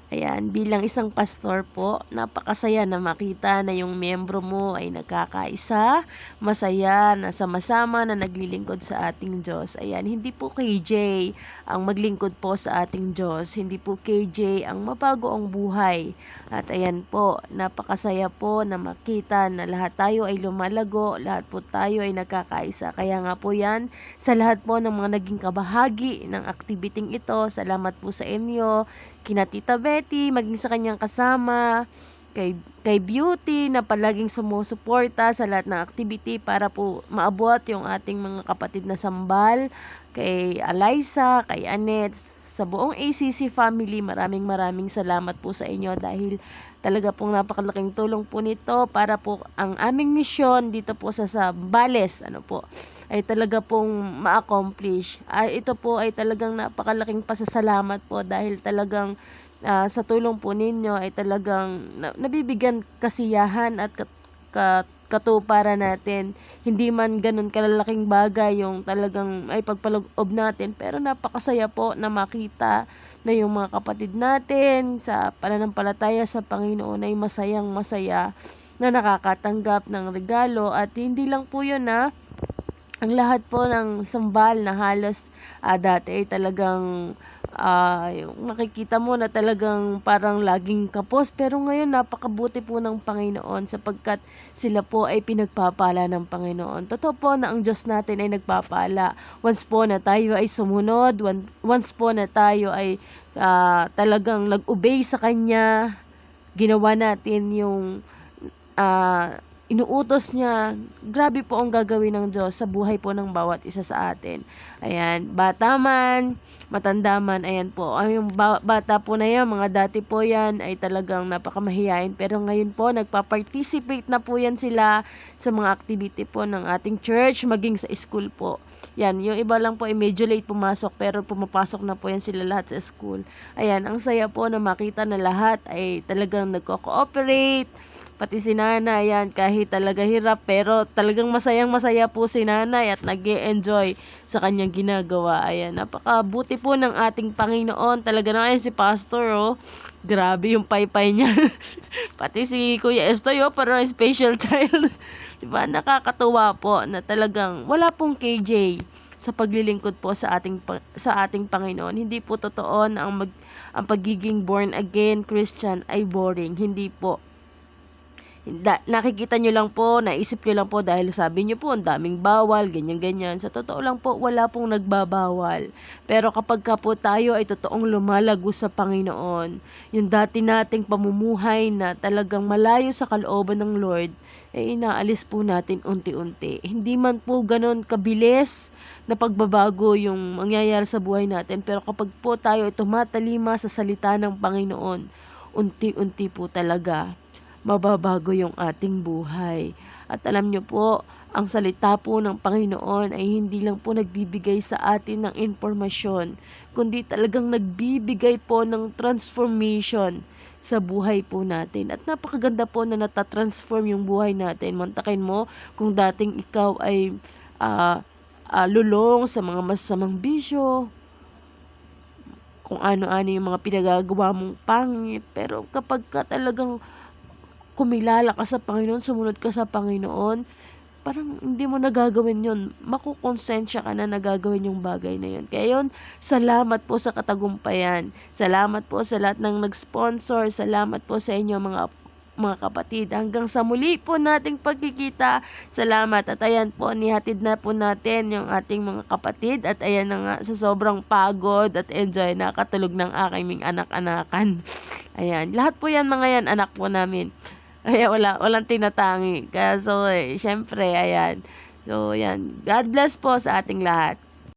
Ayan, bilang isang pastor po, napakasaya na makita na yung miyembro mo ay nagkakaisa, masaya na sama-sama na naglilingkod sa ating Diyos. Ayan, hindi po KJ ang maglingkod po sa ating Diyos, hindi po KJ ang mabago ang buhay. At ayan po, napakasaya po na makita na lahat tayo ay lumalago, lahat po tayo ay nagkakaisa. Kaya nga po yan, sa lahat po ng mga naging kabahagi ng activity ito, salamat po sa inyo, kina Tita Betty, maging sa kanyang kasama, kay Beauty na palaging sumusuporta sa lahat ng activity para po maabot yung ating mga kapatid na sambal, kay Eliza, kay Annette, sa buong ACC family, maraming salamat po sa inyo dahil talaga pong napakalaking tulong po nito para po ang aming misyon dito po sa Zambales, ay talaga pong ma-accomplish. Ito po ay talagang napakalaking pasasalamat po dahil talagang sa tulong po ninyo ay talagang nabibigyan kasiyahan at katuparan natin. Hindi man ganun kalalaking bagay yung talagang ay pagpaloob natin, pero napakasaya po na makita na yung mga kapatid natin sa pananampalataya sa Panginoon ay masayang masaya na nakakatanggap ng regalo. At hindi lang po yun, ang lahat po ng sambal na halos dati ay talagang yung makikita mo na talagang parang laging kapos, pero ngayon napakabuti po ng Panginoon sapagkat sila po ay pinagpapala ng Panginoon. Totoo po na ang Diyos natin ay nagpapala. Once po na tayo ay sumunod, once po na tayo ay talagang nag-obey sa Kanya, ginawa natin yung inuutos niya, grabe po ang gagawin ng Diyos sa buhay po ng bawat isa sa atin. Ayan, bata man, matanda man, ayan po. Yung bata po na yan, mga dati po yan, ay talagang napakamahiyain. Pero ngayon po, nagpa-participate na po yan sila sa mga activity po ng ating church, maging sa school po. Yan, yung iba lang po ay medyo late pumasok, pero pumapasok na po yan sila lahat sa school. Ayan, ang saya po na makita na lahat ay talagang nagko-cooperate, pati si nanay, yan, kahit talaga hirap, pero talagang masayang-masaya po si nanay at nag-e-enjoy sa kanyang ginagawa. Ayan, napakabuti po ng ating Panginoon. Talaga na, ayan si Pastor, grabe yung paypay niya. Pati si Kuya Estoy, parang special child. Diba? Nakakatuwa po na talagang wala pong KJ sa paglilingkod po sa ating Panginoon. Hindi po totoo na ang pagiging born again Christian ay boring. Hindi po. Nakikita nyo lang po, naisip nyo lang po dahil sabi nyo po, ang daming bawal, ganyan-ganyan. Sa totoo lang po, wala pong nagbabawal. Pero kapag ka po tayo ay totoong lumalago sa Panginoon, yung dati nating pamumuhay na talagang malayo sa kalooban ng Lord, ay inaalis po natin unti-unti. Hindi man po ganon kabilis na pagbabago yung mangyayari sa buhay natin, pero kapag po tayo ay tumatalima sa salita ng Panginoon, unti-unti po talaga mababago yung ating buhay. At alam nyo po, ang salita po ng Panginoon ay hindi lang po nagbibigay sa atin ng informasyon, kundi talagang nagbibigay po ng transformation sa buhay po natin. At napakaganda po na natatransform yung buhay natin. Mantakin mo, kung dating ikaw ay lulong sa mga masamang bisyo, kung ano-ano yung mga pinagagawa mong pangit, pero kapag ka talagang kumilala ka sa Panginoon, sumunod ka sa Panginoon, parang hindi mo nagagawin yun. Makukonsensya ka na nagagawin yung bagay na yun. Kaya yun, salamat po sa katagumpayan. Salamat po sa lahat ng nag-sponsor. Salamat po sa inyo mga kapatid. Hanggang sa muli po nating pagkikita. Salamat. At ayan po, nihatid na po natin yung ating mga kapatid. At ayan na nga, sa sobrang pagod at enjoy, nakatulog ng aking anak-anakan. Ayan. Lahat po yan, mga yan, anak po namin. Kaya walang tinatangi. Kaya syempre, ayan. So, yan. God bless po sa ating lahat.